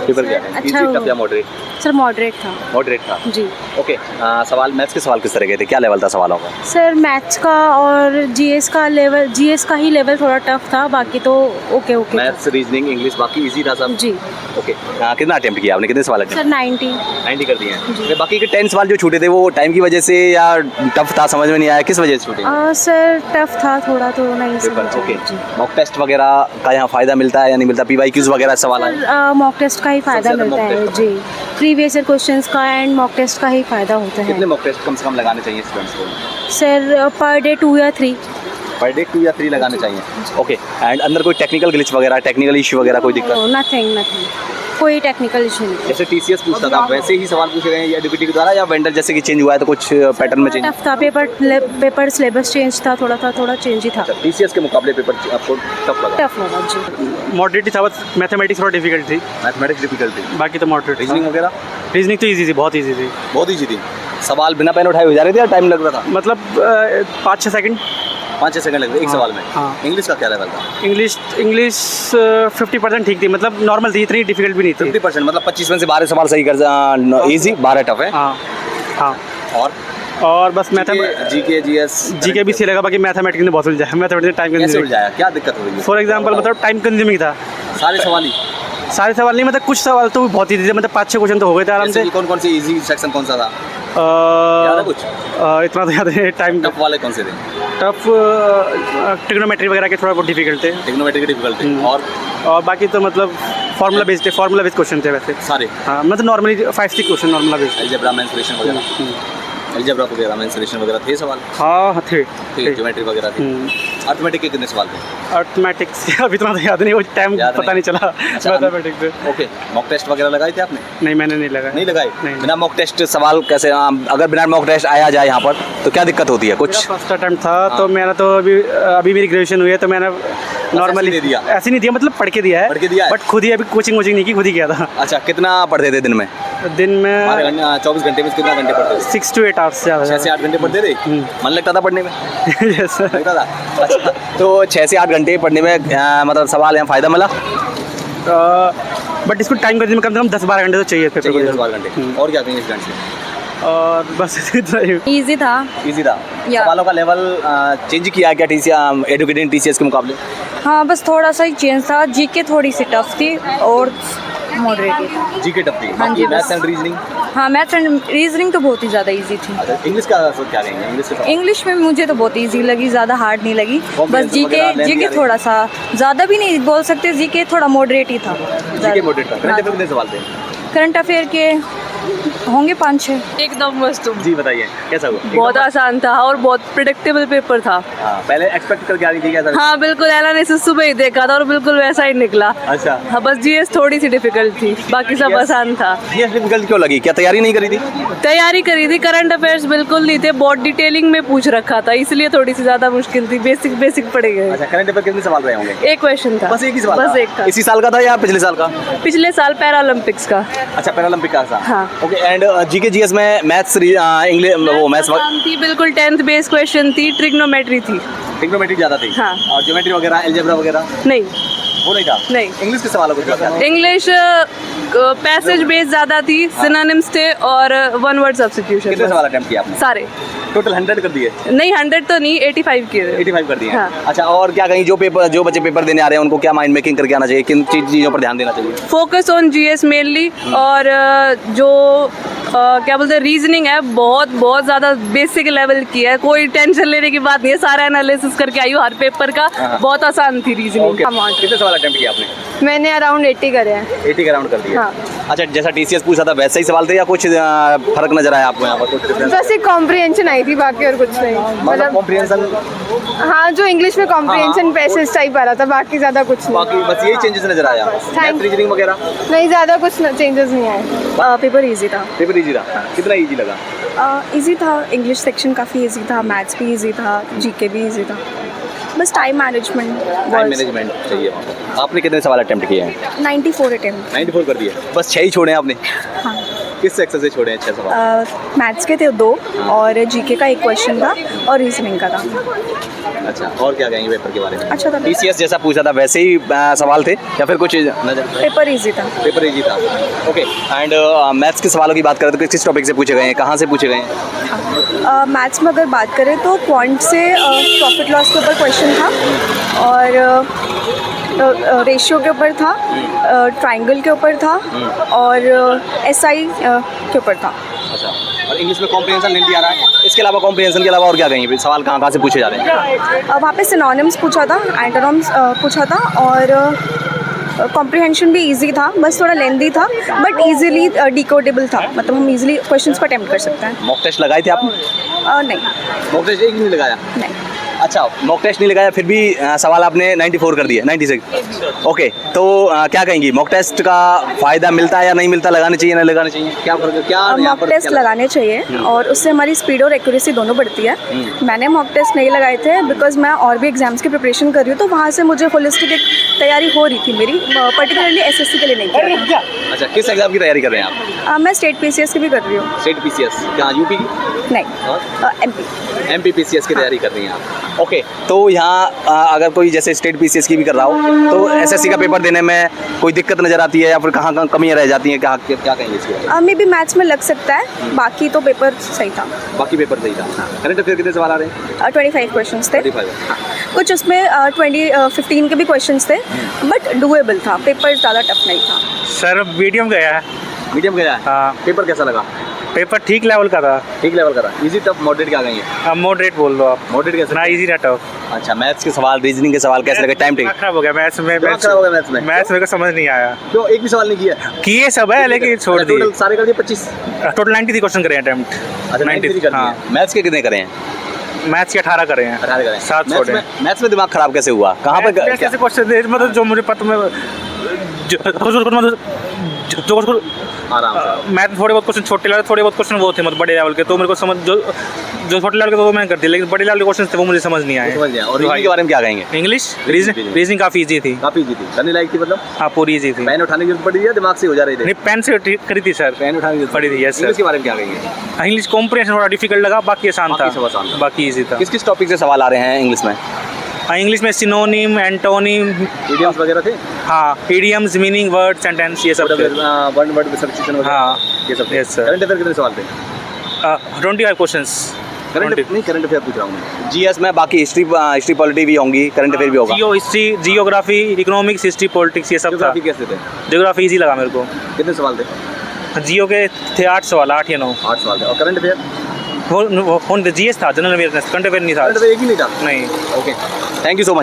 Paper क्या है? अच्छा इजी टफ या मॉडरेट? सर मॉडरेट था मॉडरेट था। जी। ओके, सवाल मैथ्स के सवाल किस तरह के थे, क्या लेवल था सवालों का? सर मैथ्स का और जीएस का ही लेवल थोड़ा टफ था, बाकी तो ओके ओके था। मैथ्स, रीजनिंग, इंग्लिश बाकी इजी था सब? जी। ओके, कितना अटेम्प्ट किया आपने, कितने सवाल सर अटेम्प्ट? 90। कर दिए हैं। बाकी के 10 सवाल जो छूटे थे वो टाइम की वजह से या टफ था, समझ में नहीं आया, किस वजह से छूटे? सर टफ था थोड़ा, तो नहीं समझ ओके, जी। मॉक टेस्ट वगैरह का यहाँ फ़ायदा मिलता है या नहीं मिलता? पीवाईक्यूज़ वगैरह सवाल आए? मॉक टेस्ट का ही फ़ायदा सबसे ज़्यादा मिलता mock है test जी। प्रीवियस ईयर क्वेश्चंस का एंड मॉक टेस्ट का ही फ़ायदा होता कितने है। मॉक टेस्ट कम से कम लगाने चाहिए स्टूडेंट्स को? सर पर डे 2 या 3। पर डे 2 या 3 लगाने चाहिए। ओके, एंड अंदर कोई टेक्निकल ग्लिच वगैरह, टेक्निकल इशू वगैरह कोई दिक्कत? नथिंग, कोई टेक्निकल इशू नहीं। जैसे टीसीएस पूछता था वैसे ही सवाल पूछे गए हैं या डीबीटी के द्वारा, या वेंडर जैसे कि चेंज हुआ है तो कुछ पैटर्न में चेंज? टफ था, पेपर सिलेबस चेंज था, थोड़ा चेंज ही था। टीसीएस के मुकाबले पेपर आपको टफ लगा? टफ लगा जी। मॉडरेट ही था, बस मैथमेटिक्स थोड़ा डिफिकल्ट थी, मैथमेटिक्स डिफिकल्ट थी, बाकी तो मॉडरेट। रीजनिंग वगैरह? रीजनिंग तो इजी थी, बहुत इजी थी, बहुत ईजी थी। सवाल बिना पेन उठाए हो जा रहे थे या टाइम लग रहा था? मतलब 5-6 सेकंड। 5-6 सेकंड लगते एक हाँ, सवाल में। हाँ। इंग्लिश का क्या लेवल था? इंग्लिश 50% ठीक थी, मतलब नॉर्मल थी, इतनी डिफिकल्ट भी नहीं थी। 50%, मतलब 25 में से 12 सवाल सही कर इजी, 12 टफ है। हाँ हाँ। और बस जीके जीएस जीके भी सही लगा, बाकी मैथमेटिक्स ने बहुत उलझाया। मैथमेटिक्स टाइम कैसे कंज्यूमिंग, उलझाया, क्या दिक्कत हो रही है? फॉर एग्जांपल मतलब टाइम कंज्यूमिंग था। सारे सवाल ही? सारे सवाल नहीं, मतलब कुछ सवाल तो बहुत ही थे, मतलब 5-6 क्वेश्चन तो हो गए थे आराम से। कौन कौन से इजी सेक्शन कौन सा था, याद है कुछ? इतना तो याद है। टाइम टफ वाले कौन से थे? टफ ट्रिग्नोमेट्री वगैरह के थोड़ा बहुत डिफिकल्ट थे, ट्रिग्नोमेट्री के डिफिकल्ट थे। और बाकी तो मतलब फार्मूला बेस्ड क्वेश्चन थे वैसे सारे? हाँ, मतलब normally 5-6 question normal based. Algebra, mensuration वगैरह? अलजेब्रा वगैरह, मेंसुरेशन वगैरह थे सवाल? हाँ थे। ज्योमेट्री वगैरह थी। अर्थमेटिक के कितने सवाल थे? अर्थमेटिक्स अब इतना तो याद नहीं, वो टाइम पता नहीं चला मैथमेटिक्स से। ओके, मॉक टेस्ट वगैरह लगाए थे आपने? नहीं, मैंने नहीं लगाया। नहीं लगाए? नहीं। बिना मॉक टेस्ट सवाल कैसे, अगर बिना मॉक टेस्ट आया जाए यहाँ पर तो क्या दिक्कत होती है कुछ? फर्स्ट अटेम्प्ट था तो मैंने तो अभी मेरी ग्रेजुएशन हुई है, तो मैंने नॉर्मली ऐसे नहीं दिया, मतलब पढ़ के दिया है, बट खुद ही अभी कोचिंग नहीं की, खुद ही किया था। अच्छा, कितना पढ़ते थे दिन में? 24 घंटे में कितना घंटे पढ़ते थे? 6 to 8 आवर्स से ज़्यादा। 6 से 8 घंटे पढ़ते थे? मन लगता था पढ़ने में? Yes sir. लगता था। अच्छा, तो 6 से 8 घंटे पढ़ने में मतलब सवाल यहाँ फ़ायदा मिला? बट इसको टाइम करने में कम से कम 10-12 घंटे तो चाहिए पेपर को। 10-12 घंटे। और क्या कहेंगे स्टूडेंट्स से? और बस इतना ही। इजी था। इजी था। सवालों का लेवल चेंज किया क्या एजुकेटेड टीसीएस के मुकाबले? हाँ, बस थोड़ा सा ही चेंज था। जीके थोड़ी सी टफ थी और मॉडरेट ही। जीके टफ थी? हाँ जी, मैथ्स बस। And reasoning? हाँ, मैथ्स एंड रीजनिंग तो बहुत ही ज़्यादा इजी थी। अच्छा, इंग्लिश का क्या कहेंगे? इंग्लिश में मुझे तो बहुत इजी लगी, ज़्यादा हार्ड नहीं लगी। बस Comprehension वगैरह जीके थोड़ा सा ज़्यादा भी नहीं बोल सकते, जीके थोड़ा मॉडरेट ही था। जीके मॉडरेट था। करंट अफेयर कितने सवाल थे? करंट अफेयर के होंगे 5-6। एकदम मस्त। जी बताइए, कैसा हुआ? बहुत आसान था और बहुत प्रिडिक्टेबल पेपर था। हाँ, पहले एक्सपेक्ट करके आ रही थी क्या? हाँ बिल्कुल, एनालिसिस सुबह ही देखा था और बिल्कुल वैसा ही निकला। अच्छा, हाँ, बस जीएस थोड़ी सी डिफिकल्ट थी, बाकी सब आसान था। ये डिफिकल्ट क्यों लगी, क्या तैयारी नहीं करी थी? तैयारी करी थी, करंट अफेयर्स बिल्कुल नहीं थे, बहुत डिटेलिंग में पूछ रखा था, इसलिए थोड़ी सी ज्यादा मुश्किल थी। बेसिक पढ़े गए। अच्छा, करंट अफेयर कितने सवाल रहे होंगे? एक क्वेश्चन था, बस एक ही सवाल? बस एक था। इसी साल का था या पिछले साल का? पिछले साल पैरालंपिक्स का। अच्छा, पैरालंपिक का था। हाँ। ओके, एंड जीके जीएस में मैथ्स, इंग्लिश, वो मैथ्स आसान थी बिल्कुल, 10th बेस क्वेश्चन थी, ट्रिग्नोमेट्री थी। ट्रिग्नोमेट्री ज्यादा थी? हाँ। और ज्योमेट्री वगैरह, अलजेब्रा वगैरह नहीं वो नहीं था? नहीं। इंग्लिश के सवालों को क्या? इंग्लिश पैसेज बेस ज्यादा थी, सिनोनिम्स थे और वन वर्ड कितने सब्स्टिट्यूशन। सवाल अटेम्प्ट किए आपने? सारे टोटल 100 कर दिए? नहीं, 100 तो नहीं, 85 किए थे। 85 कर दिए? हाँ। अच्छा, और क्या कहीं जो बच्चे पेपर देने आ रहे हैं उनको क्या माइंड मेकिंग करके आना चाहिए, किन चीज़ों पर ध्यान देना चाहिए? फोकस ऑन जीएस मेनली, और जो क्या बोलते हैं रीजनिंग है, बहुत ज़्यादा बेसिक लेवल की है, कोई टेंशन लेने की बात नहीं है, सारा एनालिसिस करके आई हूँ हर पेपर का। बहुत आसान थी रीजनिंग। ओके, कितने सवाल अटेम्प्ट किए आपने? मैंने अराउंड 80 करे हैं। 80 का राउंड कर दिया? हाँ। अच्छा, जैसा टीसीएस पूछा था वैसे ही सवाल थे या कुछ फर्क नजर आया आपको यहाँ पर? कुछ difference? बस एक कॉम्प्रिहेंशन आई थी, बाकी और कुछ नहीं। मतलब कॉम्प्रिहेंशन? हाँ, जो इंग्लिश में कॉम्प्रिहेंशन पैसेज टाइप आ रहा था, बाकी ज़्यादा कुछ नहीं। बाकी बस यही चेंजेस नजर आया? मैथ, रीजनिंग वगैरह नहीं, ज़्यादा कुछ चेंजेस नहीं आए। पेपर इजी था। पेपर इजी था? कितना इजी लगा? इजी था। इंग्लिश सेक्शन काफ़ी इजी था, मैथ्स भी इजी था, जीके भी इजी था। बस टाइम मैनेजमेंट चाहिए वहाँ पर। आपने कितने सवाल अटेम्प्ट किए हैं? 94 अटेम्प्ट। 94 कर दिए? बस 6 ही छोड़े हैं आपने? हाँ। किस सेक्शन से छोड़े हैं 6 सवाल? मैथ्स के थे 2 और जीके का 1 क्वेश्चन था और रीजनिंग का था। अच्छा, और क्या कहेंगे पेपर के बारे में? अच्छा था पेपर। TCS जैसा पूछा था वैसे ही सवाल थे या फिर कुछ नजर? पेपर इजी था। पेपर इजी था। ओके, एंड मैथ्स के सवालों की बात करें तो किस टॉपिक से पूछे गए हैं, कहाँ से पूछे गए हैं? मैथ्स में अगर बात करें तो क्वांट से प्रॉफिट लॉस के ऊपर क्वेश्चन था, और रेशियो के ऊपर था, ट्राइंगल के ऊपर था, और SI के ऊपर था। अच्छा, और इंग्लिश में कॉम्प्रिहेंशन नहीं आ रहा है, इसके अलावा कॉम्प्रिहेंशन के अलावा और क्या कहेंगे? सवाल कहाँ से पूछे जा रहे हैं? वहाँ पे सिनोनिम्स पूछा था, एंटोनिम्स पूछा था, और कॉम्प्रिहेंशन भी इजी था, बस थोड़ा लेंदी था बट इजीली डिकोडेबल था, मतलब हम इजीली क्वेश्चंस को अटेम्प्ट कर सकते हैं। मॉक टेस्ट लगाए थे आपने? नहीं। मॉक टेस्ट एक भी नहीं लगाया? नहीं। अच्छा, मॉक टेस्ट नहीं लगाया फिर भी सवाल आपने 94 कर दिए, 96। ओके, तो क्या कहेंगी, मॉक टेस्ट का फ़ायदा मिलता है या नहीं मिलता, लगाने चाहिए ना लगाने चाहिए, क्या फर्क, क्या मॉक टेस्ट लगाने चाहिए और उससे हमारी स्पीड और एक्यूरेसी दोनों बढ़ती है। मैंने मॉक टेस्ट नहीं लगाए थे बिकॉज मैं और भी एग्जाम्स की प्रिपरेशन कर रही हूँ, तो वहाँ से मुझे होलिस्टिक एक तैयारी हो रही थी मेरी, पर्टिकुलरली SSC के लिए नहीं कर रही। अच्छा, किस एग्जाम की तैयारी कर रहे हैं आप? मैं स्टेट PCS की भी कर रही हूँ। स्टेट PCS क्या, यूपी की? नहीं, MP PCS की तैयारी कर रही हैं आप। ओके, तो यहाँ अगर कोई जैसे स्टेट PCS की भी कर रहा हो तो SSC का पेपर देने में कोई दिक्कत नज़र आती है या फिर कहाँ कहाँ कमियाँ रह जाती हैं, क्या क्या कहेंगे इसके बारे में? मे बी मैथ्स में लग सकता है, बाकी तो पेपर सही था। बाकी पेपर सही था। करंट अफेयर कितने सवाल आ रहे हैं? 25 क्वेश्चंस थे। 25। कुछ उसमें 15 के भी क्वेश्चंस थे बट डूएबल था, पेपर ज़्यादा टफ नहीं था। सर मीडियम गया है। मीडियम गया है? हाँ। पेपर कैसा लगा? पेपर ठीक लेवल का था। ठीक लेवल का था। इजी टफ मॉडरेट क्या कहेंगे? अब मॉडरेट बोल दो आप। मॉडरेट कैसे? ना इजी ना टफ। अच्छा, मैथ्स के सवाल, रीजनिंग के सवाल कैसे लगे? टाइम टेकिंग खराब हो गया मैथ्स में। दिमाग खराब हो गया मैथ्स में? मैथ्स मेरे को समझ नहीं आया। क्यों, एक भी सवाल नहीं किया? किए सब है लेकिन छोड़ दिए। टोटल सारे कर दिए 25? टोटल 93 क्वेश्चन करे अटेम्प्ट। अच्छा, 93 कर हाँ। दिए। मैथ्स के कितने करे हैं? मैथ्स के 18 करे हैं। 18 करे हैं। 7 छोड़े हैं। मैथ्स में दिमाग खराब कैसे हुआ? कहाँ पे कैसे क्वेश्चन थे मतलब जो मुझे पता, मैं जो आराम से मैथ थोड़े बहुत क्वेश्चन छोटे लेवल, थोड़े बहुत क्वेश्चन वो थे मतलब बड़े लेवल के, तो मेरे को समझ जो छोटे लेवल के तो वो मैंने कर दिया, लेकिन बड़े लेवल के क्वेश्चन थे वो मुझे समझ नहीं आए। समझ गया। और रीजनिंग के बारे में क्या कहेंगे? इंग्लिश रीजनिंग काफ़ी इजी थी। काफी इजी थी, करने लायक थी मतलब? हाँ, पूरी इजी थी। पेन उठाने की जरूरत पड़ी थी या दिमाग से हो जा रही थी? नहीं, पेन से करी थी सर। पेन उठाने की जरूरत पड़ी थी, यस इंग्लिश सर। के बारे में क्या कहेंगे? इंग्लिश कॉम्प्रिहेंशन थोड़ा डिफिकल्ट लगा, बाकी आसान बाकी सब आसान था, था। बाकी इजी था। किस किस टॉपिक से सवाल आ रहे हैं इंग्लिश में? इंग्लिश में सिनोनिम, एंटोनिम, इडियम्स वगैरह थे? हाँ, इडियम्स, मीनिंग, वर्ड, सेंटेंस, ये सब थे। वन वर्ड सब्स्टिट्यूशन वगैरह? हाँ, ये सब थे। Yes sir. करंट अफेयर कितने सवाल थे? 25 क्वेश्चंस। करंट अफेयर पूछ रहा हूँ मैं। GS में बाकी हिस्ट्री पॉलिटी भी होंगी, करंट अफेयर भी होगा? History, geography, economics, history, politics, ये सब था। ज्योग्राफी कैसे थे? जियोग्राफी इजी लगा मेरे को। कितने सवाल थे? जियो के थे 8 सवाल, 8 या 9। 8 सवाल थे। और करंट अफेयर? वो GS था, जनरल अवेयरनेस, करंट अफेयर नहीं था। करंट अफेयर एक ही नहीं था? नहीं। Okay, thank you so much.